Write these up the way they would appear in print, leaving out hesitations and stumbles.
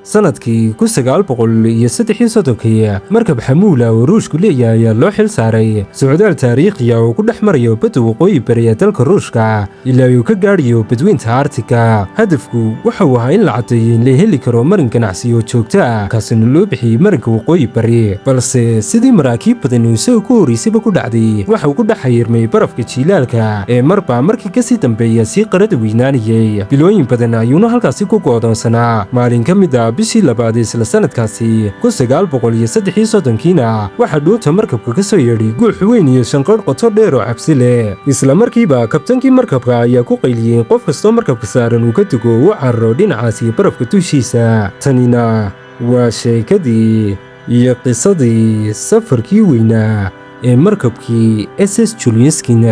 sanadkii 1933 markab xamuula oo ruushku leeyahay ayaa loo xil saaray socdaal taariikhi ah oo ku dhex marayo badda waqooyi bari ee dalka ruushka ilaa uu ka gaadhayo badweynta Arctica. hadafku waxa uu ahaa in la caddeeyo in la heli karo marin ganacsi oo joogto ah kaasina loo bixiyey marinka waqooyi bari, balse sidii maraakiib badan oo isagoo ku horreysayba ku dhacday waxa uu ku dhex xayirmay barafka jiilaalka ee marba markii kasii dambeeya sii qarada weynaanayay. bilooyin badan ayuuna halkaasi ku go'doonsanaa. maalin ka mid ah bishii labaad isla sanadkaasi 1933 waxaa dhuunta markabka ka soo yeedhay guux weyn iyo shanqadh qoto dheer oo cabsi leh. isla markiiba kabtankii markabka ayaa ku qayliyey qof kastoo markabka saaran uu ka dego u cararo dhinacaas iyo barafka dushiisa. tanina waa sheekadii iyo qisadii safarkii weynaa ee markabkii SS Chelyuskin.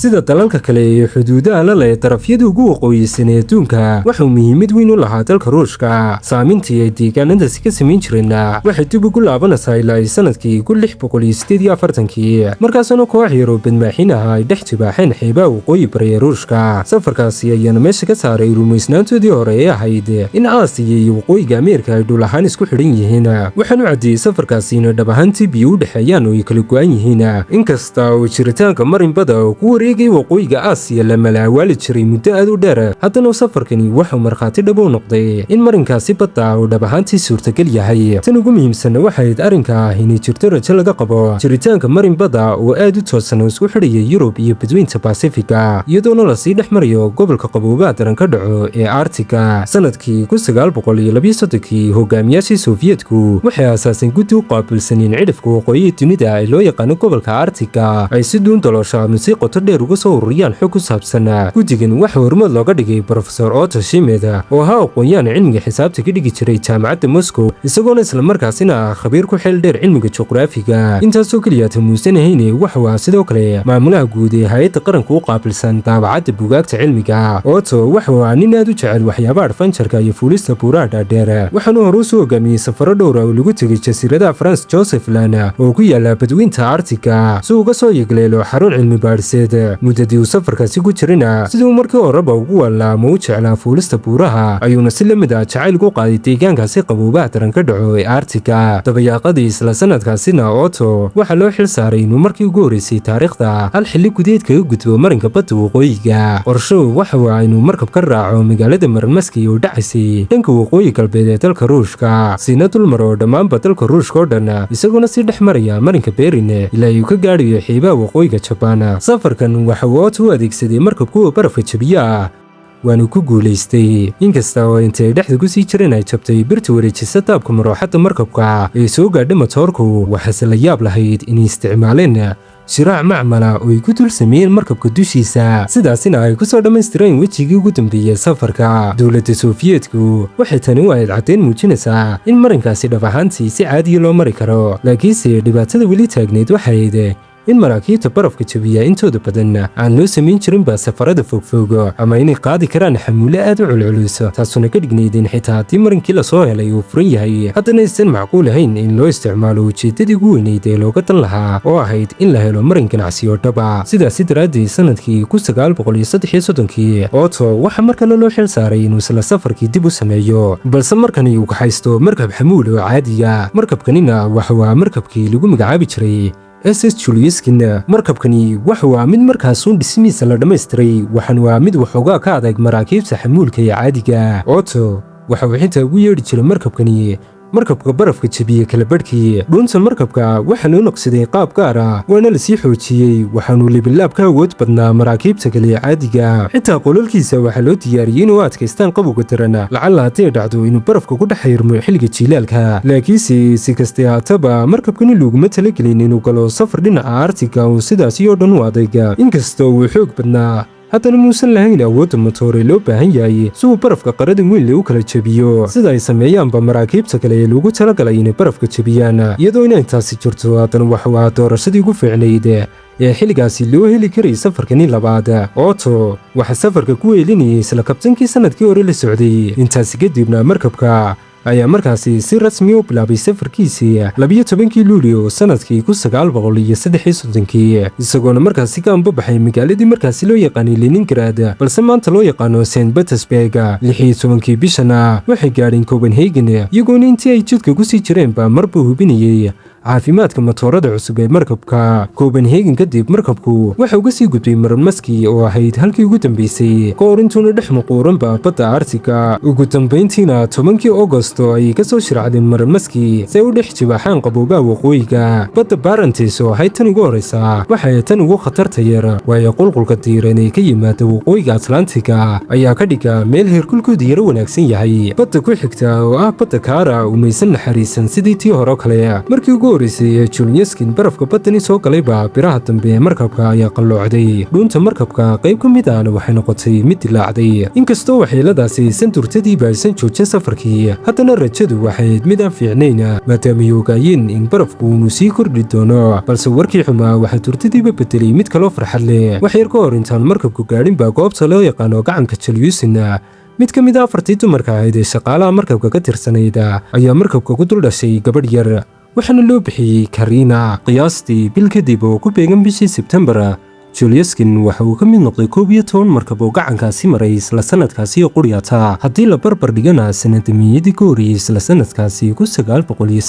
sida dalalka kale ee xuduudaha la leh darafyada ugu waqooyisan ee adduunka waxuu muhiimad weyn u lahaa dalka ruushka. saamintii ay deegaanadaasi ka samayn jireenna waxay dib ugu laabanaysaa ilaa sanadkii 1648 markaasna koox yaroo badmaaxin ah ay dhex jibaaxeen xeebaha waqooyi bari ee ruushka. safarkaasi ayaana meesha ka saaray rumaysnaantoodii hore ee ahayd in aasiya iyo waqooyiga ameerika ay dhul ahaan isku xidhan yihiin. waxaanu caddeeyey safarkaasi inay dhab ahaantii biyo u dhexeeyaan oo ay kala go'an yihiin, inkasta oo jiritaanka marin bada oo ku wareegay waqooyiga aasiya la malaawaali jiray muddo aad u dheer. haddana safarkani wuxuu markhaati dhab u noqday in marinkaasi badda uu dhab ahaantii suurtagal yahay. tan ugu muhiimsanna waxayd arrinka ah inay jirto rajo laga qabo jiritaanka marin badda oo aad u toosan oo isku xidhaya Yurub iyo badweynta Basifiga, iyadoona lasii dhex marayo gobolka qaboobaha daran ka dhaco ee Arctica. sanadkii 1932 hogaamiyaashii Sofiyeetku waxay aasaaseen guddi u qaabilsaneen cidhifka waqooyiga dunida ee loo yaqaano gobolka Arctica ay si duun daloosha ama si qoto dheer uga soo ururiyaan xog ku saabsan. guddigan waxa horumad looga dhigay Professor Otto Schmidt oo ahaa aqoon-yahan cilmiga xisaabta ka dhigi jiray jaamacadda Moscow, isagoona isla markaasina ah khabiir ku xeel dheer cilmiga juqraafiga. intaasoo keliya tamuusan ahayne waxuu ahaa sidoo kale maamulaha guud ee hay'adda qaranka u qaabilsan daabacadda buugaagta cilmiga. Otto waxuu ahaa nin aad u jecel waxyaabaha adfanjarka iyo fuulista buuraha dhaadheer, waxaanu hore u soo hogaamiyey safaro dhowr ah oo lagu tegay jasiiradaha France Josepland oo ku yaala badweynta Arctica si uu uga soo yegleelo xarun cilmi baadhiseed. muddadii uu safarkaasi ku jirina siduu markii horeba ugu waalaa ama u jeclaa fuulista buuraha ayuuna si la mid ah jacayl ugu qaaday deegaankaasi qaboobaha daran ka dhaco ee Arctica. dabayaaqadii isla sanadkaasina Otto waxaa loo xil saaray inuu markii ugu horreysay taariikhda hal xilli gudeed kaga gudbo marinka badda waqooyiga. qorshuhu waxa uu ahaa inuu markab ka raaco magaalada Marmaski oo dhacaysay dhanka waqooyi galbeed ee dalka Ruushka, siina dulmaro dhammaanba dalka Ruushka oo dhan, isagoona sii dhex maraya marinka Bering ilaa uu ka gaadhayo xeebaha waqooyiga Jaban. safarkan waxa uu Otto u adeegsaday markab kuwa barafka jabiya ah, waanu ku guulaystay. inkasta oo intay dhexda ku sii jireen ay jabtay birta wareejisa taabka marooxadda markabka ee soo gaadha matoorku, waxaase la yaab lahayd inay isticmaaleen shiraac macmala oo ay ku dul sameeyeen markabka dushiisa, sidaasina ay ku soo dhammaystireen wejigii ugu dambeeyey safarka. dowladda Sofiyeetku waxay tani u ahayd caddeyn muujinaysaa in marinkaasi dhab ahaantii si caadiya loo mari karo, laakiinse dhibaatada weli taagneyd waxayd in maraakiibta barafka jabiya intooda badan aan loo samayn jirinba safarada fogfog ama inay qaadi karaan xamuulo aad u culculus, taasuna ka dhignayd in xitaa haddii marinkii lasoo helay uu furan yahay haddana aysan macquul ahayn in loo isticmaalo ujeeddadii ugu weynayd ee looga dan lahaa oo ahayd in la helo marin ganacsi oo dhaba. sidaasi daraaddeed sanadkii 1933 Otto waxaa mar kale loo xil saaray inuu isla safarkii dib u sameeyo, balse markani uu kaxaysto markab xamuul oo caadiya. markabkanina waxuu ahaa markabkii lagu magacaabi jiray SS Chelyuskin. markabkani wuxuu ahaa mid markaasuun dhismihiisa la dhammaystiray, waxaanu ahaa mid waxoogaa ka adag maraakiibta xamuulka ee caadiga. Otto waxa uu xitaa ugu yeedhi jiray markabkani markabka barafka jabiye kala badhkii. dhuunta markabka waxaa loo noqsaday qaab gaar ah waana lasii xoojiyey, waxaanu libilaab ka awood badnaa maraakiibta kale ee caadiga. xitaa qolalkiisa waxaa loo diyaariyey inuu adkaystaan qabowga daran lacalla hadday dhacdo inuu barafka ku dhex xirmo xilliga jiilaalka. laakiinse si kastay haataba markabkani looguma talagelin inuu galo safar dhinaca Arctica oo sidaasi oo dhan u adayga. inkasta uu xoog badnaa haddana muusan lahayn awoodda matoore loo baahan yahay si uu barafka qaradan weyn u kala jabiyo sida ay sameeyaanba maraakiibta kale ee loogu talagalay inay barafka jabiyaan. iyadoo inay intaasi jirto haddana waxuu ahaa doorashadii ugu fiicnayd ee xilligaasi loo heli karay safarkani labaad. Otto waxaa safarka ku weelinayay isla kabtankii sanadkii hore la socday. intaasi kadibna markabka ayaa markaasi si rasmi u bilaabay safarkiisii 12 luulyo sanadkii 1933 isagoona markaasi ka ambabaxay magaaladii markaasi loo yaqaanay Leningrad balse maanta loo yaqaano St. Petersburg 16 bishana waxay gaadheen Copenhagen iyagoona intii ay jidka ku sii jireen baa marba hubinayay caafimaadka matoorada cusub ee markabka Copenhagen kadib markabku waxa uu sii gudbay Murmansk oo ahayd halkii ugu dambeysay ka hor intuuna dhex muquuran badda Arctica ugu dambeyntiina 10 Agosto ay ka soo shiracdeen Murmansk si ay u dhex jibaaxaan qabowga waqooyiga badda Barents oo ahayd tan ugu horeysa waxay tan ugu khatarta yar waayo qulqulka diiran ee ka yimaada waqooyiga Atlantika ayaa ka dhiga meel heerkulkoodu yar wanaagsan yahay badda ku xigta oo ah badda Kara umaysan naxariisan sidii tii hore kale markii ugu horeysay Chelyabinsk barafka badani soo galayba biraha dambe markabka ayaa qalloocday dhunta markabka qayb ka mid ah waxay noqotay mid dilaacday inkastoo waxyeeladaasi santurtadiiba aysan joojin safarkii haddana rajadu waxay mid aan fiicnayn maadaama ay ogaayeen in barafku uu sii kordhi doono balse warkii xumaa waxaa turtadiiba bedelay mid kaloo farxad leh wax yar ka hor intaan markabku gaadhinba goobta loo yaqaano gacanka Chelyabinsk mid ka mid ah 4 dumarka ahayd ee shaqaalaha markabka ka tirsanayd ayaa markabka ku dul dhashay gabadh yar waxaana loo bixiyay Karina qiyaastii bil kadib oo ku beegan bishii Sebtembar Chelyabinsk waxa uu ka mid noqday 12 markab oo gacankaasi maray isla sanadkaasi quriyata haddii la barbar dhigana sanadimiyadii ka horreeyay isla sanadkaasi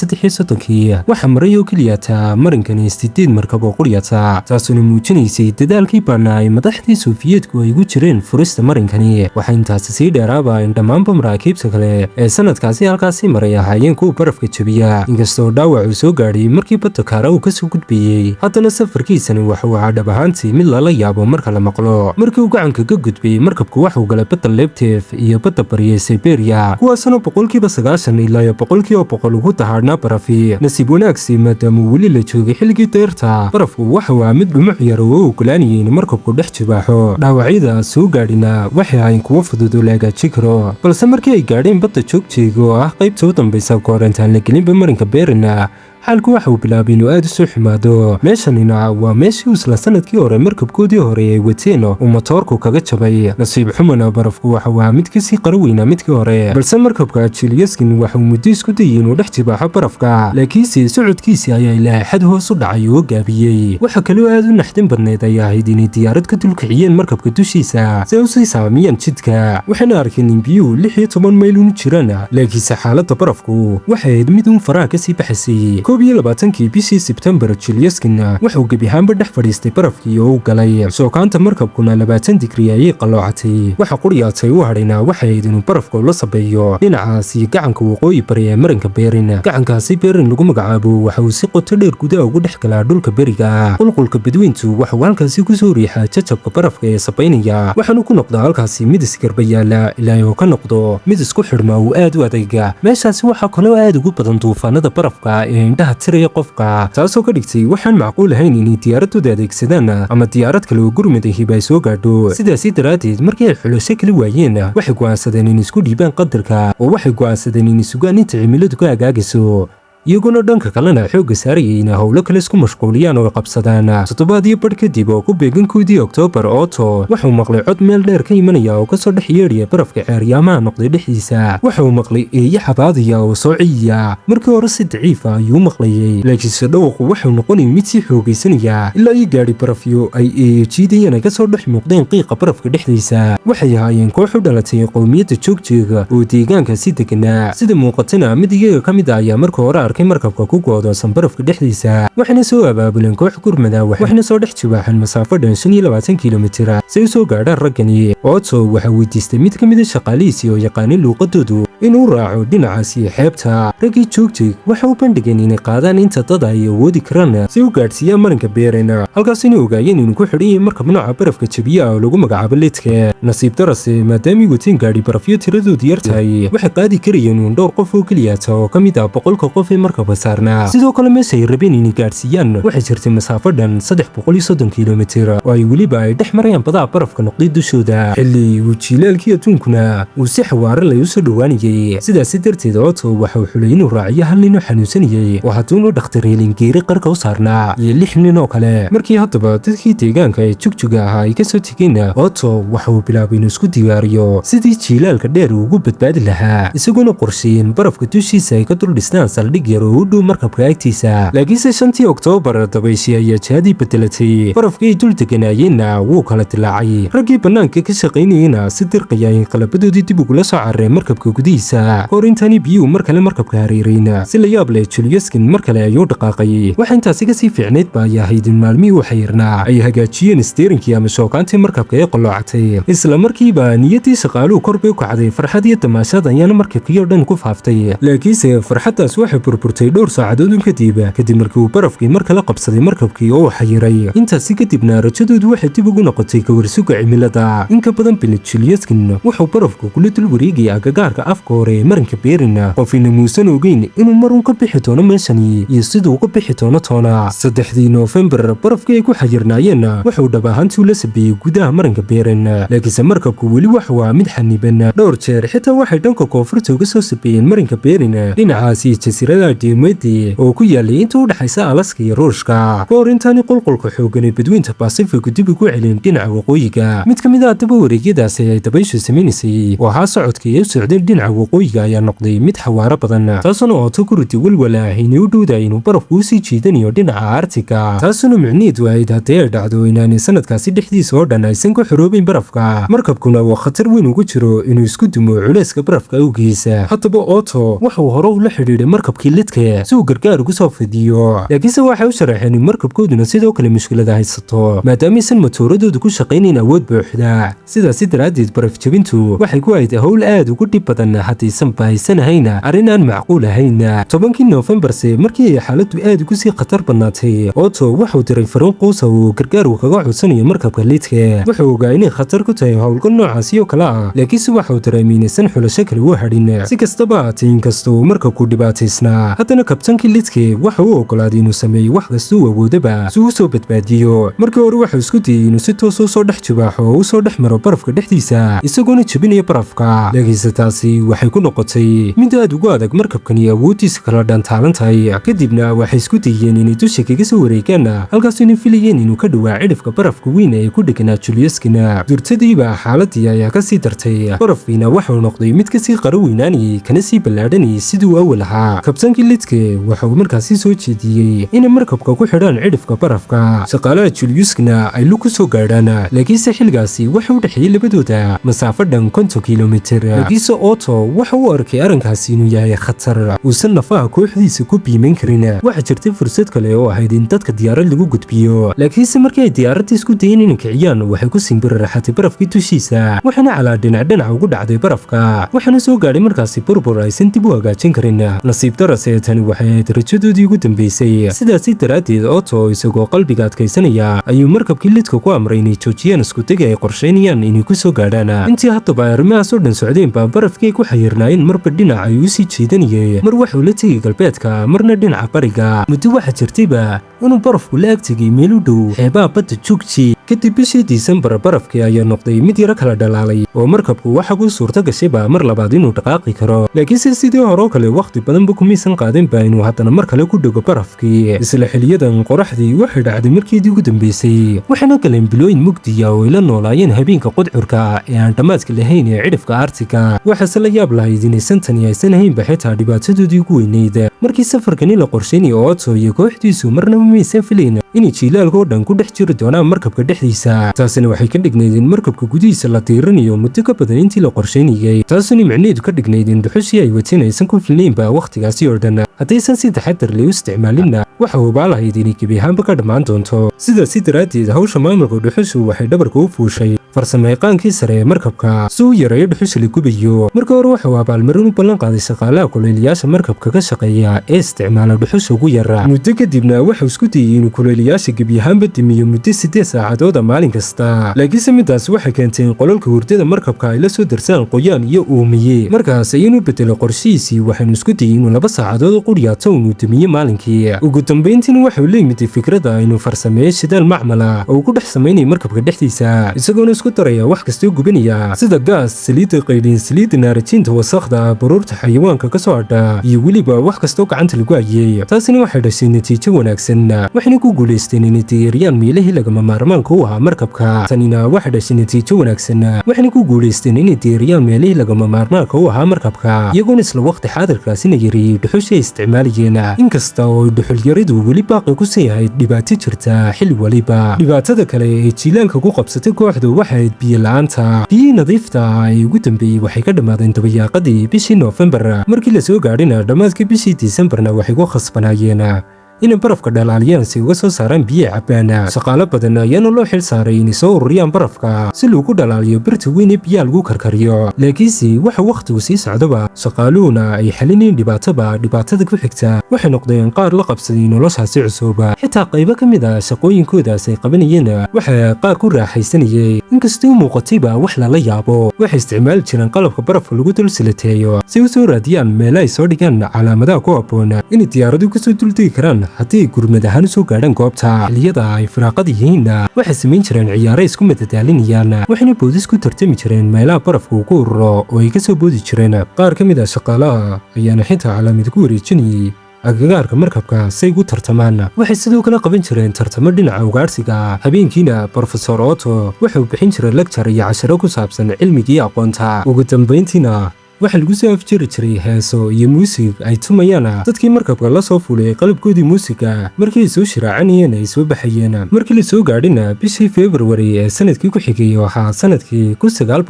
1933 waxa maray oo keliyata marinkani 8 markab oo quriyata taasuna muujinaysay dadaalkii baana ay madaxdii Sofiyeedku ay ugu jireen furista marinkani waxa intaasi sii dheeraaba in dhammaanba maraakiibta kale ee sanadkaasi halkaasi maray ahaayeen kuwa barafka jabiya inkastoo dhaawac uu soo gaadhay markii badda Kara uu ka soo gudbiyay haddana safarkiisani waxa uu ahaa dhab ahaantii mid lala yaabo marka la maqlo markii uu gacanka ka gudbay markabku waxa uu galay badda Lebedev iyo badda bariya Siberia kuwaasna 90% ilaa 100% ugu tahaadna barafi nasiib wanaagsi maadaama weli la joogay xilligii deerta barafku waxa uu mid dhumuc yar oo ogolaanayay in markabku dhex jibaaxo dhaawacyada soo gaadhina waxay ahayn kuwo fudud oo la hagaajin karo balse markii ay gaadheen badda joogjeega oo ah qaybta u dambaysa koorantaan la gelinba marinka Berina xalku waxa uu bilaabay inuu aad u soo xumaado meeshanina waa meeshii isla sanadkii hore markabkoodii hore ay wateen oo matoorku kaga jabay nasiib xumana barafku waxa uu mid ka sii qaraweyna midkii hore balse markabka Chelyabinsk waxa uu muddo isku dayay inuu dhex jibaaxo barafka laakiinse socodkiisii ayaa ilaa xad hoos u dhacay oo gaabiyay waxa kale oo aad u naxdin badneed ayaa ahayd inay diyaarad ka dulkiciyeen markabka dushiisa si ay u sii saamiyaan jidka waxayna arkeen in biyuhu 16 mayl u jiraan laakiinse xaaladda barafku waxay ahayd mid faraha ka sii baxaysay 22 bishii Sebtembar Chelyabinsk waxa uu gebi ahaanba dhex fadhiistay barafkii oo uu galay sookaanta markabkuna 20 digrii ayay qalloocatay waxa quriyatay u hadhayna waxay ahayd inuu barafku la sabeeyo dhinacaasi gacanka waqooyi bari ee marinka Berin gacankaasi Berin lagu magacaabo waxa uu si qoto dheer gudaha ugu dhex galaa dhulka beriga qulqulka badweyntu waxa uu halkaasi ku soo riixaa jajabka barafka ee sabaynaya waxaanu ku noqdaa halkaasi mid isgarba yaala ilaa uu ka noqdo mid isku xidhma oo aad u adayga meeshaasi waxa kaloo aad ugu badan duufaanada barafka ee indhaha tiraya qofka taasoo ka dhigtay waxaan macquul ahayn inay diyaaradooda adeegsadaan ama diyaarad kale oo gurmad ah ay soo gaadho sidaasi daraadeed markii ay xulasho kala waayeen waxay go'aansadeen in isku dhiibaan qadarka oo waxay go'aansadeen in sugaan inta cimiladu ka agaagayso iyaguna dhanka kalena xoogga saarayeen howlo kale isku mashquuliyaan oo qabsadaan toddobaadii bar kadib oo ku beegan 2 Oktoobar Otto waxa uu maqlay cod meel dheer ka imanaya oo ka soo dhex yeedhiya barafka ceeryaamaha noqday dhexdiisa waxa uu maqlay eeyo xabaadaya oo soo ciiya markii hore si daciif ah ayuu maqlayay laakiinse dhawaqu waxa uu noqonay mid si xoogaysanaya ilaa ay gaadhi barafyo ay eejiidayeen ka soo dhex muuqdeen qiiqa barafka dhexdiisa waxay ahaayeen koox u dhalatay qowmiyadda joogjeega oo deegaanka si deganaa sida muuqatana mid iyaga ka mid ah ayaa markii hore arkay markabka ku go'doonsan barafka dhexdiisa waxayna soo abaabuleen koox gurmada waxayna soo dhex jibaaxeen masaafo dhan 25 kiilomitir si ay soo gaadhaan raggani Otto waxa weydiistay mid ka mid ah shaqaalihiisii oo yaqaanay luuqadoodu inuu raaco dhinacaasi xeebta raggii joogjeeg waxa uu bandhigeen inay qaadaan inta dad ay awoodi karaan si u gaadhsiiyaan marinka Berin halkaas inay ogaayeen inuu ku xidhan yahay markab nooca barafka jabiya oo lagu magacaabo Letke nasiib darase maadaama wateen gaadhi barafyo tiradoodu yar tahay waxay qaadi karayeen dhowr qof oo keliya oo ka mid ah 100 qof ee markabka saarnaa sidoo kale meesha ay rabeen inay gaadhsiiyaan waxay jirtay masaafo dhan 330 kiilomitir oo ay weliba ay dhex marayaan badaha barafka noqday dushooda xilli uu jilaalkii adduunkuna uu si xawaare leh u soo dhowaanayay geeri. sidaasi darteed Otto waxa uu xulay inuu raaciyo hal nin oo xanuunsanayay oo hadduunu dhakhtar helin geeri qarka u saarnaa iyo 6 nin oo kale. markii haddaba dadkii deegaanka ee jugjuga ahaa ay ka soo tegeen, Otto waxa uu bilaabay inuu isku diyaariyo sidii jiilaalka dheer ugu badbaadi lahaa, isagoona qorsheeyeen barafka dushiisa ay ka dul dhistaan saldhig yar oo u dhow markabka agtiisa. laakiinse 5 Oktoobar dabayshii ayaa jihadii bedelatay, barafkii ay dul deganaayeenna wuu kala dilaacay. raggii bannaanka ka shaqaynayeyna si dirqaya ay qalabadoodii dib ugula soo carareen markabka gudihiisa. kahor intaani biyuhu mar kale markabka hareerayn, si la yaab leh Juliuskin mar kale ayuu dhaqaaqay. waxa intaasi kasii fiicnayd ba ay ahayd in maalmihii u xayirnaa ay hagaajiyeen steerinkii ama shookaantii markabka ee qalloocatay. isla markiiba niyaddii shaqaaluhu kor bay u kacday, farxad iyo damaashaad ayaana markabkii oo dhan ku faaftay. laakiinse farxaddaas waxay burburtay dhowr saacadood kadib markii uu barafkii mar kale qabsaday markabkii oo uu xayiray. intaasi kadibna rajadoodu waxay dib ugu noqotay kawarsuga cimilada. in ka badan bil Juliuskin wuxuu barafku kula dul wareegay agagaarka afka hore ee marinka Bering, qofina muusan ogeyn inuu mar uun ka bixi doono meeshani iyo siduu uga bixi doono toona. 3 Noofembar barafkii ay ku xayirnaayeen wuxuu dhab ahaantii la sabeeyey gudaha marinka Bering, laakiinse markabku weli waxa waa mid xaniban. dhowr jeer xitaa waxay dhanka koonfurta uga soo sabeeyeen marinka Bering, dhinacaasi jasiiradaha Diomede oo ku yaalay inta u dhaxaysa Alaska iyo Ruushka. kahor intaani qulqulka xooggan ee badweynta Pacific dib ugu celin dhinaca waqooyiga. mid ka mid ah daba wareegyadaasi ay dabayshu samaynaysay oo ahaa socodkii ay u socdeen dhinaca waqooyiga ayaa noqday mid xawaaro badan, taasuna Otto ku riday walwala inay u dhowdahay inuu barafku u sii jiidanayo dhinaca Arctica. taasuna micnaheedu ahayd haddii ay dhacdo inaanay sanadkaasi dhexdiisa oo dhan aysan ku xoroobayn barafka, markabkuna waa khatar weyn ugu jiro inuu isku dumo culayska barafka awgiisa. haddaba Otto waxa uu hore ula xidhiidhay markabkii lidka si uu gargaar ugu soo fidiyo, laakiinse waxay u sharaxeen in markabkooduna sidoo kale mushkilada haysato maadaamaisan matooradoodu ku shaqaynayn awood buuxda. sidaasi daraaddeed baraf jebintu waxay ku ahayd hawl aad ugu dhib badan haddaysan bahaysanahayn arrin aan macquul ahayn. 10 Noofembarse markii ay xaaladdu aad ugu sii khatar badnaatay, Otto wuxuu diray fariin quusa oo gargaar uu kaga codsanayo markabka lidka. wuxuu ogaa inay khatar ku tahay howlgal noocaasi oo kale ah, laakiinse waxa uu dareemay inaysan xulasho kale u hadhin. si kastaba haatee inkasta uu markabku dhibaataysnaa, haddana kabtankii lidka waxa uu ogolaaday inuu sameeyo wax kasta uu awoodaba si uu soo badbaadiyo. markii hore wuxuu isku dayay inuu si toos u soo dhex jibaaxo oo u soo dhex maro barafka dhexdiisa isagoona jebinaya barafka, laakiinse taasi waxay ku noqotay mid aad ugu adag markabkani awooddiisa kala dhantaalan tahay. kadibna waxay isku dayeen inay dusha kaga soo wareegaan, halkaasina filayeen inuu ka dhowaa cidhifka barafka weyn ee ku dheganaa Juliuskin. durtadiiba xaaladii ayaa ka sii dartay, barafkiina waxuu noqday mid kasii qaro weynaanayay kana sii ballaadhanayay siduu awal ahaa. kabtankii lidka waxauu markaasi soo jeediyey inay markabka ku xidhaan cidhifka barafka, shaqaalaha Juliuskina ay lug ku soo gaadhaan. laakiinse xilligaasi waxa u dhexeeyey labadooda masaafo dhan 50 kilomitir. laakiinse Otto waxa uu arkay arrinkaasi inuu yahay khatar uusan nafaha kooxdiisa ku biiman karin. waxaa jirtay fursad kale oo ahayd in dadka diyaarad lagu gudbiyo, laakiinse markii ay diyaaradda isku dayeen inay kiciyaan waxay ku simbiriraxatay barafkii dushiisa, waxaana calaa dhinac ugu dhacday barafka, waxaana soo gaadhay markaasi burbur aysan dib u hagaajin karin. nasiib darase tani waxay ahayd rajadoodii ugu dambeysay. sidaasi daraaddeed Otto isagoo qalbiga adkaysanaya ayuu markabkii lidka ku amray inay joojiyaan iskudega ay qorsheynayaan inay ku soo gaadhaan. intii haddaba arrimahaas oo dhan socdeenba barafkii ay ku xayirnaayeen marba dhinac ay u sii jeedanayay, mar waxuu la tegay galbeedka marna dhinaca bariga. muddo waxaa jirtayba inuu barafku la ag tegay meel u dhow xeebaha badda Jugji. kadib bishii Disembar barafkii ayaa noqday mid yaro kala dhalaalay oo markabku waxa ku suurto gashayba mar labaad inuu dhaqaaqi karo, laakiinse sidii hore kale waqti badanba kumaysan qaadinba inuu haddana mar kale ku dhego barafkii. isla xiliyadan qoraxdii waxay dhacday markeedii ugu dambeysay, waxaana galeen bilooyin mugdiya oo ay la noolaayeen habeenka qudcurka ee aan dhammaadka lahayn ee cidhifka Arctica. waxaase la yaab lahayd inaysan tani aysan ahaynba xitaa dhibaatadoodii ugu weynayd. markii safarkani la qorsheynayay Otto iyo kooxdiisu marnaba maysan filayn inay jiilaalka oo dhan ku dhex jiri doonaan markabka dhexdiisa. taasina waxay ka dhignayd in markabka gudihiisa la tiiranayo muddo ka badan intii la qorsheynayay, taasina micnaheedu ka dhignayd in dhuxushii ay wateen aysan ku filnaynba wakhtigaasi oo dhan. haddaysan si taxadar leh u isticmaalinna waxa hubaa lahayd inay gebi ahaanba ka dhammaan doonto. sidaasi daraaddeed hawsha maamulka dhuxushu waxay dhabarka u fuushay farsamayaqaankii sare ee markabka si uu yareeyo dhuxusha la gubayo. marka hore wuxuu abaalmarin u ballan qaaday shaqaalaha kuleeliyaasha markabka ka shaqeeya ee isticmaala dhuxusha ugu yara. muddo kadibna wuxuu isku dayay inuu kuleeliyaasha gebi ahaanba dimiyo muddo 8 saacadood maalin kasta, laakiinse midaas waxay keentay in qolalka hurdada markabka ay la soo darsaan qoyaan iyo uumiye. markaas ayuu bedelo qorshihiisii, waxaanu isku dayay inuu 2 saacadood quriyaato uu dimiyo maalinkii. ugu dambeyntiina wuxuu la yimid fikrada inuu farsameeyo shidaal macmala oo ku dhex sameynaya markabka dhexdiisa, isagoona isku daraya wax kasta oo gubanaya sida gaas, saliid qaydin, saliid naarajin suulinta wasakhda baruurta xayawaanka ka soo hadha iyo weliba wax kastoo gacanta lagu hayay. taasina waxay dhashay natiijo wanaagsan, waxayna ku guulaysteen inay diyaariyaan meelihii lagama maarmaanka u ahaa markabka. tanina waxay dhashay natiijo wanaagsan, waxayna ku guulaysteen inay diyaariyaan meelihii lagama maarmaanka u ahaa markabka, iyagoona isla waqti xaadirkaasina yareeyey dhuxushii ay isticmaalayeen. inkasta oo dhuxulyaridu weli baaqi ku sii ahayd dhibaato jirta xilli waliba. dhibaatada kale ee jiilaalka ku qabsatay kooxdu waxay ahayd biyo la'aanta. biyihii nadiifta ee ugu dambeeyey waxay ka dhammaadeen dabayaaqadii bishii Noofembar. markii la soo gaadhina dhammaadkii bishii Disembarna waxay ku khasbanaayeen inay barafka dhalaaliyaan si uga soo saaraan biyo cabbaan. shaqaale badan ayaana loo xil saaray inay soo ururiyaan barafka si loogu dhalaaliyo birta weyn ee biyaha lagu karkariyo. laakiinse waxa wakhtigu sii socdaba shaqaaluhuna ay xalinayeen dhibaatada ku xigta. waxay noqdeen qaar la qabsaday noloshaasi cusub. xitaa qaybo ka mid ah shaqooyinkoodaas ay qabanayeen waxaa qaar ku raaxaysanayay. inkastoo muuqatayba wax lala yaabo, waxay isticmaali jireen qalabka barafka lagu dul silateeyo si u soo raadiyaan meel ay soo dhigaan calaamadaha ku habboon inay diyaaradu kasoo duldegi karaan haddii ay gurmad ahaan u soo gaadhaan goobta. xilliyada ay firaaqada yihiinna waxay samayn jireen ciyaaro isku madadaalinayaan, waxayna boodis ku tartami jireen meelaha barafka uu ku ururo oo ay ka soo boodi jireen. qaar ka mid ah shaqaalaha ayaana xitaa calaamad ku wareejinayay agagaarka markabka si ay ugu tartamaan. waxay sidoo kale qaban jireen tartamo dhinaca ugaarsiga. habeenkiina Professor Otto wuxuu bixin jiray lecture iyo casharo ku saabsan cilmiga iyo aqoonta. ugu dambayntiina waxaa lagu soo afjiri jiray heeso iyo muusig ay tumayaan. dadkii markabka la soo fulay qalabkoodii muusiga markii ay soo shiraacanayeen ay soo baxayeen. markii la soo gaadhina bishii February ee sanadkii ku xigay waxaa sanadkii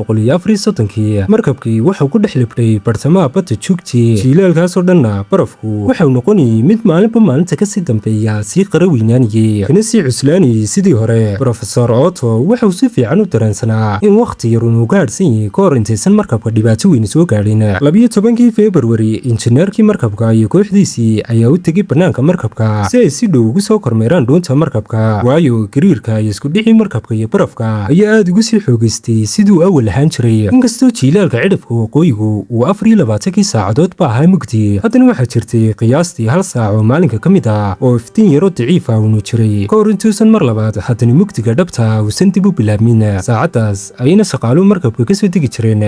1934 markabkii wuxuu ku dhex libdhay bartamaha badda Jugti. jiilaalkaasoo dhanna barafku wuxuu noqonayay mid maalinba maalinta kasii dambeeya sii qara weynaanayay kana sii cuslaanayay sidii hore. Professor Otto wuxuu si fiican u dareensanaa in waqti yar uu gaadhsan yahay ka hor intaysan markabka dhibaato weyn soo gaadhin. 12 February injineerkii markabka iyo kooxdiisii ayaa u tegay bannaanka markabka si ay si dhow ugu soo kormeeraan dhuunta markabka. waayo gariirka iyo isku dhicii markabka iyo barafka ayaa aad ugu sii xoogaystay siduu awal ahaan jiray. inkastoo jiilaalka cidhifka waqooyigu uu 24 saacadood ba ahaa mugdi, haddana waxaa jirtay qiyaastii 1 saac oo maalinka ka mid ah oo iftiin yaro daciif ah uu jiray ka hor intuusan mar labaad haddana mugdiga dhabta uusan dib u bilaabmin. saacadaas ayayna shaqaaluhu markabka ka soo degi jireen,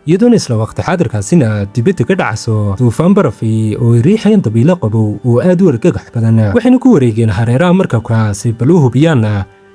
iyadoona isla waqti xaadirkaasina dibadda ka dhacso duufaan barafi oo ay riixayaan dabiilo qabow oo aad u argagax badan. waxayna ku wareegeen hareeraha markabka si bal u hubiyaan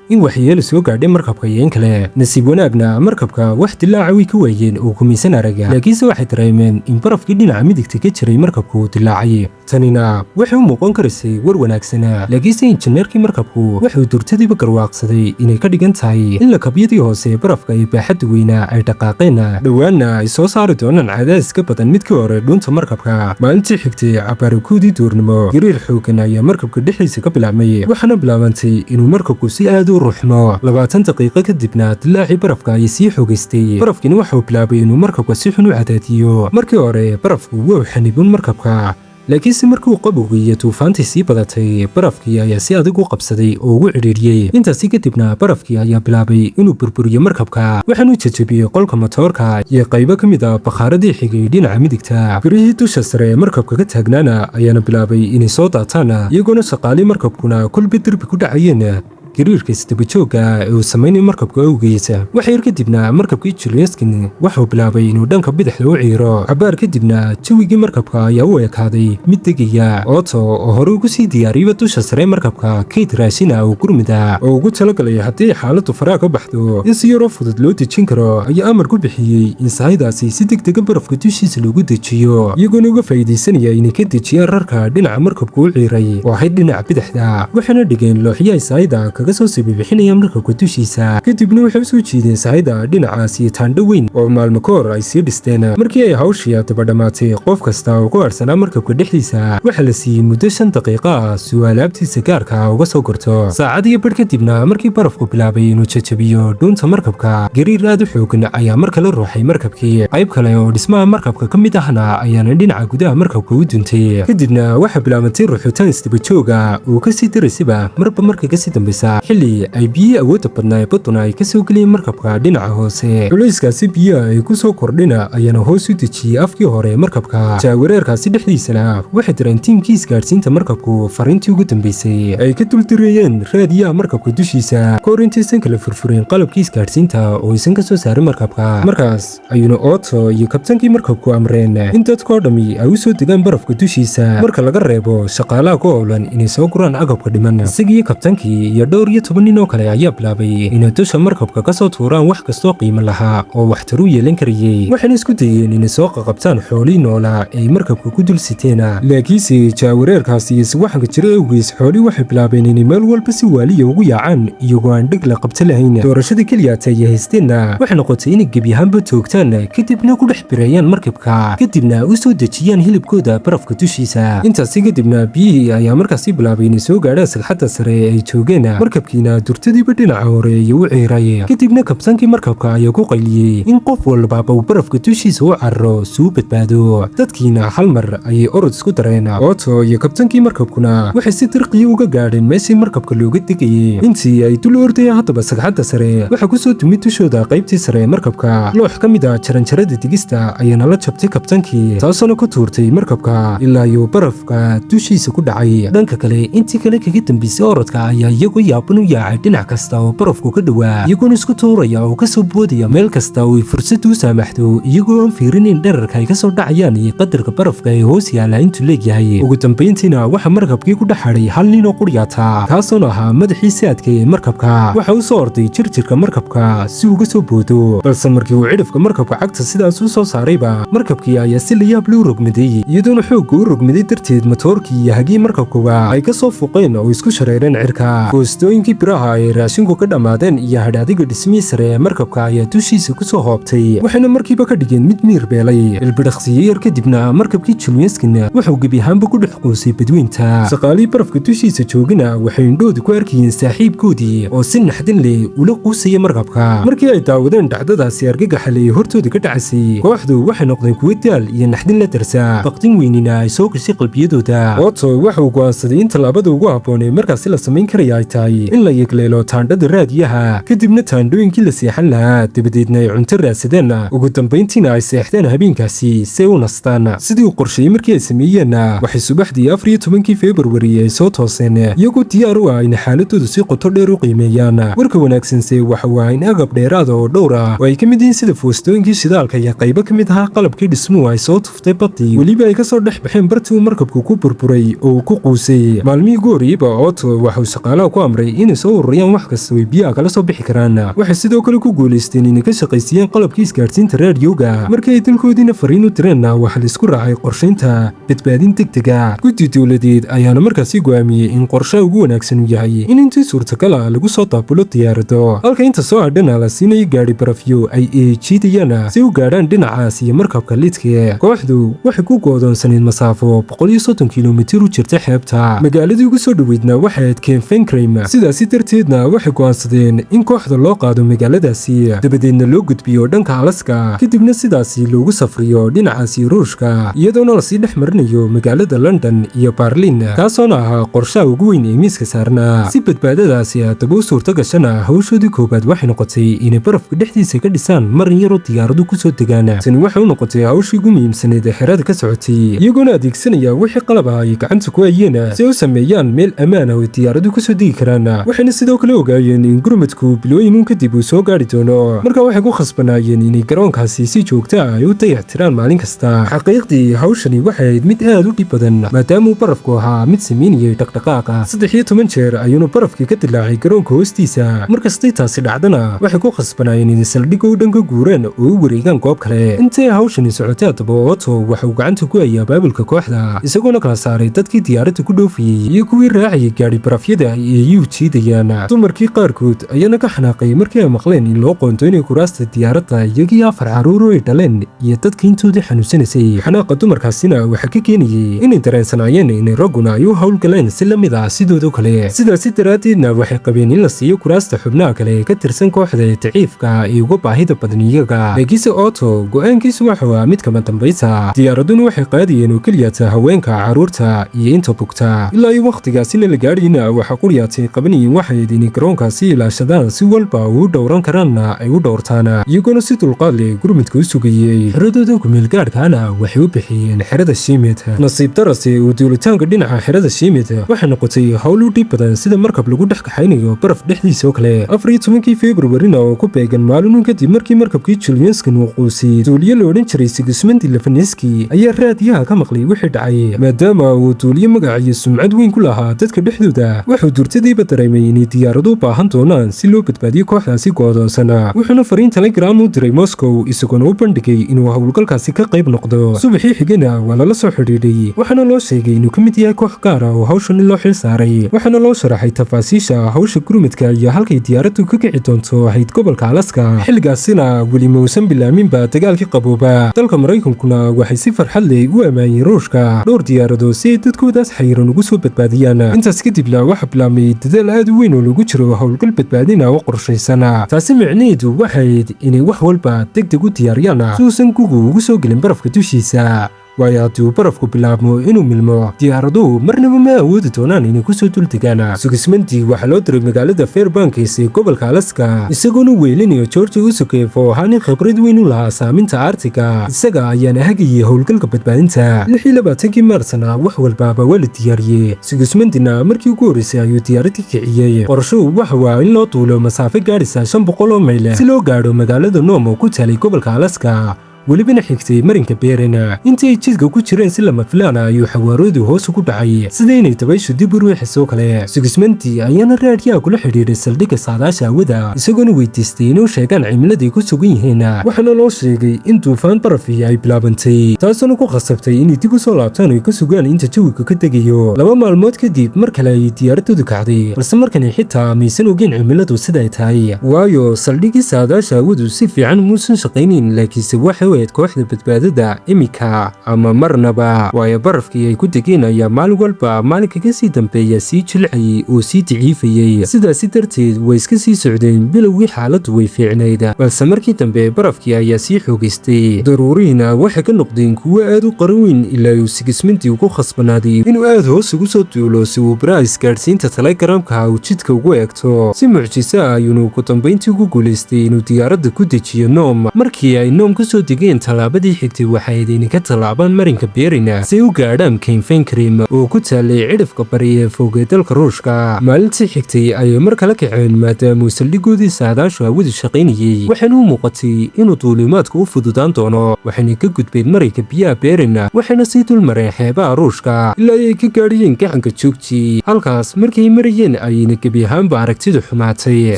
in waxyeelo soo gaadhay markabka iyo in kale. nasiib wanaagna markabka wax dilaaca way ka waayeen oo kumaysan araga, laakiinse waxay dareemeen in barafkii dhinaca midigta ka jiray markabku uu dilaacay. tanina waxay u muuqan karaysay war wanaagsan, laakiinse injineerkii markabku wuxuu durtadiiba garwaaqsaday inay ka dhigan tahay in lakabyadii hoose barafka iyo baaxadda weyna ay dhaqaaqeen, dhowaanna ay soo saari doonaan cadaadis ka badan midkii hore dhuunta markabka. maalintii xigtay cabaarakoodii duurnimo gariir xoogan ayaa markabka dhexdiisa ka bilaabmay, waxaana bilaabantay inuu markabku si aad ruuxmo. 20 daqiiqo kadibna dilaacii barafka ay sii xoogaystay. barafkiina wuxuu bilaabay inuu markabka si xun u cadaadiyo. markii hore barafku wuu xanibin markabka, laakiinse markii uu qabowgii iyo duufaantii sii badatay barafkii ayaa si adag u qabsaday oo ugu cidhiiriyey. intaasi kadibna barafkii ayaa bilaabay inuu burburiyo markabka, waxaanu jajabiyey qolka matoorka iyo qaybo ka mid ah bakhaaradii xigay dhinaca midigta. birihii dusha sare ee markabka ka taagnaana ayaana bilaabay inay soo daataan, iyagoona shaqaalii markabkuna kulba derbi ku dhacayeen gariirka isdabajooga ee uu samaynay markabka awgiisa. wax yar kadibna markabkii Juliuskin wuxuu bilaabay inuu dhanka bidixda u ciiro. cabaar kadibna jawigii markabka ayaa u ekaaday mid degaya. Otto oo hore ugu sii diyaariyay dusha sare markabka kayd raashina oo gurmida oo ugu talagalay haddii xaaladdu faraha ka baxdo in si yaroo fudud loo dejin karo, ayaa amar ku bixiyey in sahaydaasi si degdega barafka dushiisa loogu dejiyo, iyagoona uga faa'iidaysanaya inay ka dejiyaan rarka dhinaca markabku u ciiray oo ahayd dhinaca bidixda. waxayna dhigeen looxyaha sahayda kaga soo sibibixinaya markabka dushiisa. kadibna waxay u soo jiideen sahayda dhinacaas iyo taandho weyn oo maalmo ka hor ay sii dhisteen. markii ay hawshii daba dhammaatay, qof kasta oo ku harsanaa markabka dhexdiisa waxaa la siiyey muddo 5 daqiiqo ah si uu alaabtiisa gaarka uga soo gorto. saacad iyo badh kadibna markii barafku bilaabay inuu jajabiyo dhuunta markabka, gariir aad u xoogan ayaa mar kale ruuxay markabkii. qayb kale oo dhismaha markabka ka mid ahna ayaana dhinaca gudaha markabka u duntay. kadibna waxaa bilaabantay ruuxitaan isdabajooga oo kasii daraysaba marba marka kasii dambaysa. badda xilli ay biyihii awoodda badnaa ee badduna ay ka soo geliyeen markabka dhinaca hoose. culayskaasi biyaha ay ku soo kordhina ayaana hoos u dejiyey afkii hore markabka. jaawareerkaasi dhexdiisana waxay direen tiimkii isgaadhsiinta markabku fariintii ugu dambaysay ay ka duldirayeen raadiyaha markabka dushiisa ka hor intaysan kala furfureen qalabkii isgaadhsiinta oo aysan ka soo saarin markabka. markaas ayuuna Otto iyo kabtankii markabku amreen in dadkoo dhammi ay u soo degaan barafka dushiisa marka laga reebo shaqaalaha ku howlan inay soo guraan agabka dhiman. isagii kabtankii iyo dhowr iyo 10 nin oo kale ayaa bilaabay inay dusha markabka ka soo tuuraan wax kastoo qiimo lahaa oo waxtar u yeelan karayay. waxayna isku dayeen inay soo qaqabtaan xoolihii noolaa ay markabka ku dul siteen. laakiinse jaawareerkaasi iswaxanka jira awgiis xoolihii waxay bilaabeen inay meel walba si waaliya ugu yaacaan iyagoo aan dheg la qabta lahayn. doorashada keliyaata ay haysteenna waxay noqotay inay gebi ahaanba toogtaan kadibna ku dhex bireeyaan markabka kadibna u soo dejiyaan hilibkooda barafka dushiisa. intaasi kadibna biyihii ayaa markaasi bilaabay inay soo gaadhaan sagxadda sare ee ay joogeen. markabkiina durtadiiba dhinaca hore ayuu u ciiray. kadibna kabtankii markabka ayaa ku qayliyey in qof walbaaba uu barafka dushiisa u cararo suu badbaado. dadkiina hal mar ayay orod isku dareen. Otto iyo kabtankii markabkuna waxay si dirqiya uga gaadheen meeshii markabka looga degayay. intii ay dul ordayeen haddaba sagxadda sare waxaa ku soo tumid dushooda qaybtii sare ee markabka. loox ka mid ah jaranjarada digista ayaana la jabtay kabtankii taasoo ku tuurtay markabka ilaa iyo barafka dushiisa ku dhacay. dhanka kale intii kale kaga dambaysay orodka ayaa iyagoo yaaban u yaacay dhinac kasta oo barafku ka dhowaa iyagoona isku tuuraya oo ka soo boodaya meel kasta oo ay fursad u saamaxdo iyagoo aan fiirinin dherarka ay ka soo dhacayaan iyo qadarka barafka ee hoos yaala intuu leegyahay. ugu dambayntiina waxaa markabkii ku dhex hadhay hal nin oo quryaata kaasoona ahaa madaxii saadka ee markabka. waxa uu soo orday jirjirka markabka si uga soo boodo balse markii uu cidhifka markabka cagta sidaas u soo saarayba markabkii ayaa si layaab loo rogmaday iyadoona xoogga u rogmaday darteed matoorkii iyo hagii markabkuba ay ka soo fuuqeen oo isku shareereen cirka. goostooyinkii biraha ay raashinku ka dhammaadeen iyo hadhaadiga dhismihii sare ee markabka ayaa dushiisa ku soo hoobtay waxayna markiiba ka dhigeen mid miir beelay. ilbidhaqsiyo yar kadibna markabkii Chelyabinsk wuxuu gebi ahaanba ku dhex quusay badweynta. shaqaalihii barafka dushiisa joogina waxay indhooda ku arkayeen saaxiibkoodii oo si naxdin leh ula quusaya markabka. markii ay daawadeen dhacdadaasi argagaxa leh hortooda ka dhacaysay kooxdu waxay noqdeen kuwo daal iyo naxdin la darsa baqdin weynina ay soo gashay qalbiyadooda. Otto waxuu go'aansaday in tallaabada ugu habboon ee markaasi la samayn karaya ay tahay in la yegleelo taandhada raadiyaha kadibna taandhooyinkii la seexan lahaa dabadeedna ay cunto raadsadeen. ugu dambayntiina ay seexdeen habeenkaasi si ay u nastaan. sidii uu qorsheeyey markii ay sameeyeenna waxay subaxdii 14 February ay soo tooseen iyagoo diyaar u ah in xaaladoodu si qoto dheer u qiimeeyaan. warka wanaagsanse waxa waa in agab dheeraada oo dhowr ah oo ay ka mid yihiin sida foostooyinkii shidaalka iyo qaybo ka mid ahaa qalabkii dhismuhu ay soo tuftay badii weliba ay ka soo dhex baxeen bartii uu markabku ku burburay oo uu ku quusay. maalmihii ugu horreeyeyba Otto waxuu shaqaalaha ku amray inay soo ururiyaan wax kasta oo biyaha kala soo bixi karaan. waxay sidoo kale ku guulaysteen inay ka shaqaysiiyeen qalabkii isgaadhsiinta raadiyowga. markii ay dalkoodiina fariin u direenna waxaa la isku raacay qorshaynta badbaadin degdega. guddi dowladeed ayaana markaasi go'aamiyey in qorshaha ugu wanaagsan uu yahay in intii suurtagal ah lagu soo daabulo diyaarado halka inta soo hadhana la siinayo gaadhi barafyo ay jiidayaan si u gaadhaan dhinacaas iyo markabka lidke. kooxdu waxay ku goodoonsaneed masaafo 130 kilomitir u jirta xeebta. magaaladii ugu soo dhoweydna waxay ahayd Kefenheim. sidaasi darteedna waxay go'aansadeen in kooxda loo qaado magaaladaasi dabadeedna loo gudbiyo dhanka Alaska kadibna sidaasi loogu safriyo dhinacaasi Ruushka iyadoona lasii dhex marinayo magaalada London iyo Berlin taasoona ahaa qorshaha ugu weyn ee miiska saarnaa. si badbaadadaasi haddaba u suurto gashana hawshoodii koobaad waxay noqotay inay barafka dhexdiisa ka dhisaan marin yaroo diyaaradu ku soo degaan. tani waxay u noqotay hawshii ugu muhiimsaneed ee xerada ka socotay iyagoona adeegsanaya wixii qalab ah ay gacanta ku hayeen si ay u sameeyaan meel ammaan ah oo diyaaradu ku soo degi karaan. waxayna sidoo kale ogaayeen in gurmadku bilooyin kadib uu soo gaari doono marka waxay ku khasbanaayeen inay garoonkaasi si joogto ah ay u dayactiraan maalin kasta. xaqiiqdii hawshani waxay ahayd mid aad u dhib badan maadaama uu barafku ahaa mid sameynayay dhaqdhaqaaqa. 13 jeer ayuuna barafkii ka dilaacay garoonka hoostiisa. markastay taasi dhacdana waxay ku khasbanaayeen inay saldhigga u dhanka guuraan oo u wareegaan goob kale. intay hawshani socotay haddaba Otto waxuu gacanta ku hayay abaabulka kooxda isagoona kala saaray dadkii diyaaradda ku dhoofiyey iyo kuwii raacayay gaadhi barafyada ay u jiidayaan. dumarkii qaarkood ayaana ka xanaaqay markii ay maqleen in loo qoonto inay kuraasta diyaaradda iyagii 4 carruur oo ay dhaleen iyo dadka intoodii xanuunsanaysay. xanaaqa dumarkaasina waxaa ka keenayay inay dareensanaayeen inay ragguna ay u howlgaleen si la mid ah sidooda kale. sidaasi daraaddeedna waxay qabeen in la siiyo kuraasta xubnaha kale ka tirsan kooxda ee daciifka ee uga baahida badan iyaga. laakiinse Otto go'aankiisu waxuu ahaa mid kama dambaysa. diyaaraduna waxay qaadayeen oo keliyata haweenka carruurta iyo inta bugta ilaa iyo wakhtigaasina la gaadhayna waxaa quryaatay qabanayeen waxayd inay garoonkaasi ilaashadaan si walba uu dhowran karaanna ay u dhowrtaan iyagoona si dulqaad leh gurmudka u sugayey xiradooda kumeelgaadhkaana waxay u bixiyeen xerada shiimid nasiib darase uu duulitaanka dhinaca xerada shiimid waxay noqotay howl u dhib badan sida markab lagu dhex kaxaynayo baraf dhexdiisa oo kale 14 Februarina oo ku beegan maalin kadib markii markabkii Julianskan uu quusay duuliye la odhan jiray Sigismundi Lafaniski ayaa raadiyaha ka maqlay wixii dhacay maadaama uu duuliye magac iyo sumcad weyn ku lahaa dadka dhexdooda wuxuu durtadiiba dareemay inay diyaaradu u baahan doonaan si loo badbaadiyo kooxdaasi go'doonsan wuxuuna fariin telegram u diray Moscow isagoona u bandhigay inuu howlgalkaasi ka qayb noqdo subaxii xigana waa lala soo xidhiidhay waxaana loo sheegay inuu ka mid yahay koox gaar ah oo hawshan loo xil saaray waxaana loo sharaxay tafaasiisha hawsha gurmudka iyo halkay diyaaradu ka kici doonto ahayd gobolka Alaska xilligaasina weli muusan bilaaminba dagaalkii qabooba dalka Mareykankuna waxay si farxad leh u amaanayeen Ruushka dhowr diyaarado si ay dadkoodaas xayiran ugu soo badbaadiyaan intaas kadibna waxa bilaabmay dadaal aad u weyn oo lagu jiro howlgal badbaadina oo qorshaysan taasi micnaheedu waxayd inay wax walba degdeg u diyaariyaan si uusan gugu ugu soo gelin barafka dushiisa waayo haddii uu barafku bilaabmo inuu milmo diyaaraduhu marnaba ma awoodi doonaan inay ku soo duldegaan Sigismundi waxaa loo diray magaalada Fairbanks ee gobolka Alaska isagoona weelinayo George Usokev oo ahaa nin khibrad weyn u lahaa saaminta Arctica isaga ayaana hagayay howlgalka badbaadinta 26 Maarsna wax walbaaba waa la diyaariyey Sigismundina markii ugu horeysay ayuu diyaaradii kiciyey qorshuhu waxa waa in loo duulo masaafo gaadhaysa 500 oo mayl si loo gaadho magaalada Nome oo ku taalay gobolka Alaska welibana xigtay marinka Beerena intii jidka ku jireen si lama filaan ayuu xawaaroodu hoos ugu dhacay sida inay dabayshu dib u ruuxiso kale Sigismundi ayaana raadiyaha kula xidhiidhay saldhigga saadaasha hawada isagoona weydiistay inuu sheegaan cimiladay ku sugan yihiin waxaana loo sheegay in duufaan barafi ay bilaabantay taasoo ku khasabtay inay dib u soo laabtaan oo ka sugaan inta jawiga ka degayo 2 maalmood kadib mar kale ay diyaaradoodu kacday balse markani xitaa maysan ogeyn cimiladu sida ay tahay waayo saldhiggii saadaasha hawadu si fiican muusan shaqaynin laakiinse waxa kooxda badbaadada imika ama marnaba waayo barafkii ay ku degeen ayaa maalin walba maalinka ka sii dambeeya sii jilcayay oo sii daciifayay sidaasi darteed way iska sii socdeen bilowgii xaaladdu way fiicnayd balse markii dambe barafkii ayaa sii xoogaystay daruurihiina waxay ka noqdeen kuwo aad u qaran weyn ilaa uu Sigismundi ugu khasbanaaday inuu aad hoos ugu soo duulo si uu baraha isgaadhsiinta telegramka uu jidka ugu eegto si mucjiso ah ayuuna ugu dambayntii ugu guulaystay inuu diyaaradda ku dejiyo Nome markii ay Nome ka soo degeen talaabadii xigtay waxay idin ka talaabaan marinka Beerena si u gaadhaan Kefenkerim oo ku taalay cidhifka bari ee fog ee dalka Ruushka maalintii xigtay ayay mar kale kaceen maadaama saldhigoodii saadaashu hawadu shaqaynayay waxaana u muuqatay inuu duulimaadku u fududaan doono waxayna ka gudbeen marinka biyaha Beerena waxayna sii dulmareen xeebaha Ruushka ilaa ay ka gaadhiyeen gacanka Joogji halkaas markay marayeen ayayna gebi ahaanba aragtidu xumaatay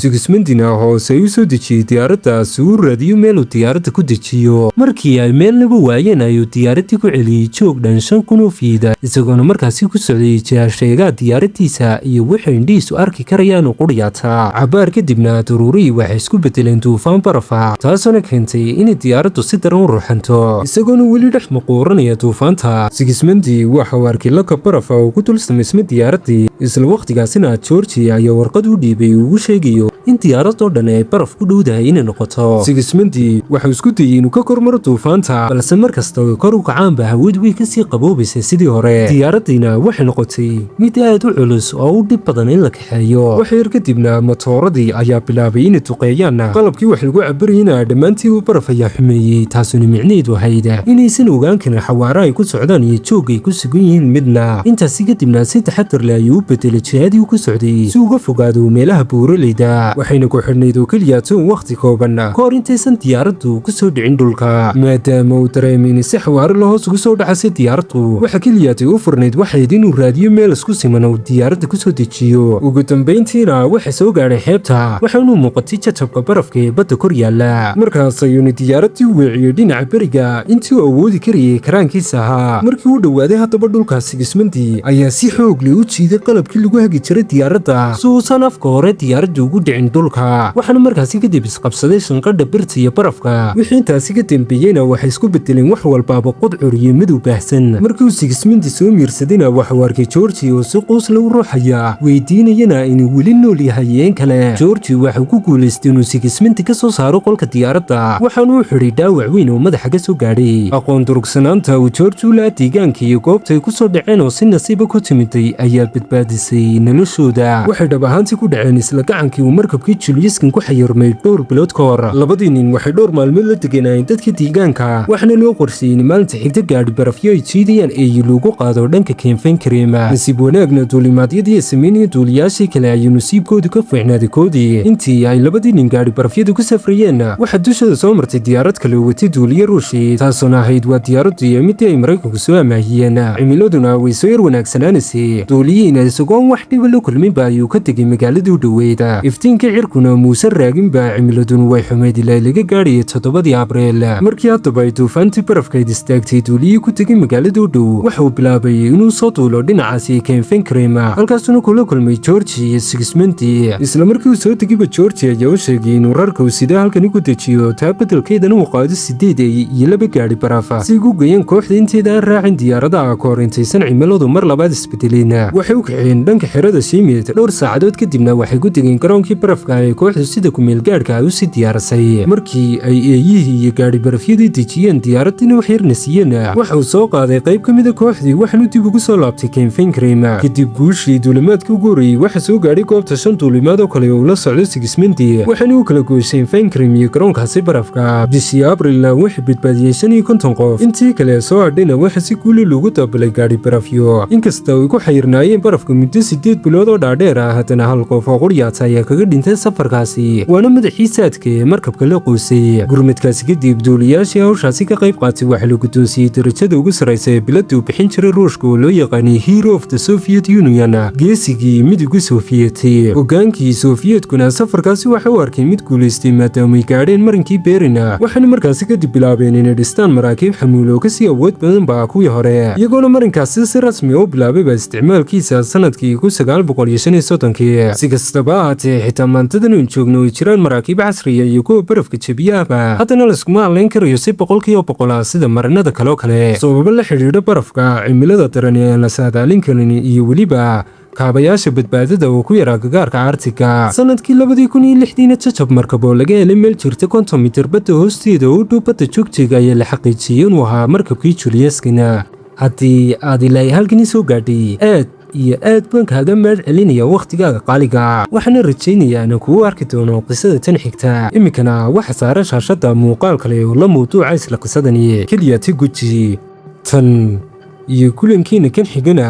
Sigismundina hoose u soo dejiyey diyaaradda si uu raadiyo meel uu diyaaradda ku dejiyo markii ay meel lagu waayeen ayuu diyaaradii ku celiyey joog dhan 5,000 oo fiida isagoona markaasi ku socday sheegaa diyaaradiisa iyo wixii indhihiisu arki karayaan u quryaata cabaar kadibna daruurihii waxay isku bedeleen duufaan barafa taasoo keentay in diyaaraddu si daran u ruuxanto isagoona weli dhex maquuranaya duufaanta Sigismundi waxa uu arkay laka barafa oo ku dul samaysmay diyaaradii isla waqtigaasina George ayaa warqad u dhiibay ugu sheegayo in diyaaradoo dhan ay baraf ku dhowdahay inay noqoto Sigismundi waxa uu isku dayay inuu ka kormaro duufaanta balse markasta kor u kacaanba hawadu way kasii qaboobaysay sidii hore diyaaradiina waxay noqotay mid aad u culus oo u dhib badan in la kaxeeyo wax yar kadibna matooradii ayaa bilaabay inay duqeeyaan qalabkii wax lagu cabarayna dhammaantii uu baraf ayaa xumeeyey taasuna micnaheedu ahayd inaysan ogaan karin xawaara ay ku socdaan iyo joog ay ku sugan yihiin midna intaasi kadibna si taxadar leh ayuu u bedelay jihadii uu ku socday si uga fogaado meelaha buuraleyda waxayna ku xidhnayd oo keliya toon waqti kooban kahor intaysan diyaaraddu ku soo dhicin dhulka maadaama uu dareemay in si xawaare la hoos ugu soo dhacay diyaaraddu waxa keliyaatay u furnayd waxayd inuu raadiyo meel isku siman oo diyaaradda ku soo dejiyo ugu dambayntiina waxa soo gaadhay xeebta waxaanu muuqatay jajabka barafka ee badda kor yaala markaas ayuuna diyaaraddii u weeciyey dhinaca beriga intii uu awoodi karayay karaankiisa ahaa markii uu dhowaaday haddaba dhulka Sigismundi ayaa si xoog leh u jiiday qalabkii lagu hagi jiray diyaaradda si uusan afka hore diyaaraddu ugu dhicin dhicin dhulka, waxaana markaasi kadib isqabsaday shanqadha birta iyo barafka. wixii intaasi ka dambeeyeyna waxay isku bedeleen wax walbaaba qudcur iyo mid u baahsan. markii uu Sigismund soo miirsadayna waxuu arkay George oo si quus lagu ruuxaya, weydiinayana inuu weli nool yahay in kale. George waxuu ku guulaystay inuu Sigismund ka soo saaro qolka diyaaradda, waxaana uu xidhay dhaawac weyn oo madaxa ka soo gaadhay. aqoon durugsanaanta uu George u lahaa deegaanka iyo goobta ay ku soo dhaceen oo si nasiiba ku timiday ayaa badbaadisay noloshooda. waxay dhab ahaantii ku dhaceen isla gacankii uu markabkii Julius ku xayirmay dhowr bilood ka hor. labadii nin waxay dhowr maalmood la deganayeen dadka deegaanka, waxaana loo qorsheeyey in maalinta xigta gaadhi barafyo ay jiidayaan ee lagu qaado dhanka Kenfenkrem. nasiib wanaagna duulimaadyadii ay sameynaya duuliyaashii kale ayuu nasiibkoodu ka fiicnaaday koodii. intii ay labadii nin gaadhi barafyadu ku safrayeen waxaa dushooda soo martay diyaarad kale oo watay duuliye Ruushi, taasuna ahayd waa diyaaraddu iyo midii ay Maraykanku soo amaahiyeen. cimiladuna way soo yar wanaagsanaanaysay. duuliyihiina isagoon wax dhiba la kulminba ayuu ka tegay magaaladii u dhoweyd. iftiinka cirkuna muusan raaginba, cimiladuna way xumayd ilaa laga gaadhayay 7 Abriil. markii haddaba ay duufaantii barafkayd istaagtay, duuliyii ku tegay magaalada u dhow waxuu bilaabay inuu soo duulo dhinacaasi Kenfenkrem, halkaasuna kula kulmay George iyo Sigismund. isla markii uu soo tegayba George ayaa u sheegay inuu rarka uu sidaa halkani ku dejiyo, taa beddelkeedana uu qaado 8 iyo 2 gaadhi barafa si ugu geeyeen kooxda inteeda aan raacin diyaaradaha ka hor intaysan cimiladu mar labaad isbedelin. waxay u kaceen dhanka xerada Shimid. dhowr saacadood kadibna waxay ku tegeen garoonkii barafka ee kooxdu sida kumeel gaadhka u sii diyaarsay. markii ay eeyihii iyo gaadhi barafyadii dejiyeen, diyaaradiina wax yarna siiyeen, waxuu soo qaaday qayb ka mida kooxdii waxaanu dib ugu soo laabtay Kenfenkrem. kadib guushii duulimaadkii ugu horreeyey waxaa soo gaadhay goobta 5 duulimaad oo kale oo la socdo Sigismund, waxaana u kala goosheen Kenfenkrem iyo garoonkaasi barafka. bishii Abriilna waxay badbaadiyeen 55 qof, intii kale soo hadhayna waxa si guuli loogu dabalay gaadhi barafyo. inkasta ay ku xayirnaayeen barafka muddo 8 bilood oo dhaadheer ah, haddana hal qof oo quryaata ayaa kaga dhintay safarkaasi, waana madaxii saadka ee markabka la qoysay. gurmadkaasi kadib duuliyaashii hawshaasi ka qayb qaatay waxaa la guddoonsiiyey darajada ugu sarraysa ee biladda uu bixin jiray Ruushka oo loo yaqaanay Hero of the Soviet Union, geesigii midowga Sofiyeeti. hogaankii Sofiyeetkuna safarkaasi waxa uu arkay mid guulaystay maadaama ay gaadheen marinkii Berina, waxaana markaasi kadib bilaabeen inay dhistaan maraakiib xamuul oo kasii awood badan ba kuwii hore, iyagoona marinkaasi si rasmi u bilaabayba isticmaalkiisa sanadkii 1935. si kastaba ahaatee, xitaa maantadan uun joogno ay jiraan maraakiib casriya iyo kuwa barafka jebiyahaba, haddana laiskuma hadlayn karayo si 100% sida marinada kaloo kale, sababo la xidhiidha barafka, cimilada daran ee aan la saadaalin karin iyo weliba kaabayaasha badbaadada oo ku yaraa gagaarka Arctic-ga. sanadkii 2006 jajab markab oo laga helay meel jirta 50 mitir badda hoosteeda oo u dhow badda joogtiga ayaa la xaqiijiyey inuu ahaa markabkii Julius. haddii aad ilaa halkani soo gaadhay, aad iyo aad baan kaaga mahad celinaya wakhtigaaga qaaliga, waxaana rajaynayaa inaan kugu arki doono qisada tan xigta. iminkana waxa saaran shaashadda muuqaal kale oo la mawduuca isla qisadani, keliya ti guji tan iyo kulankiina kan xigana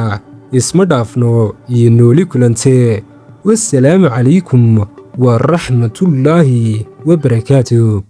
isma dhaafno iyo nooli kulante. wassalaamu calaykum waraxmatullaahi wabarakaatuh.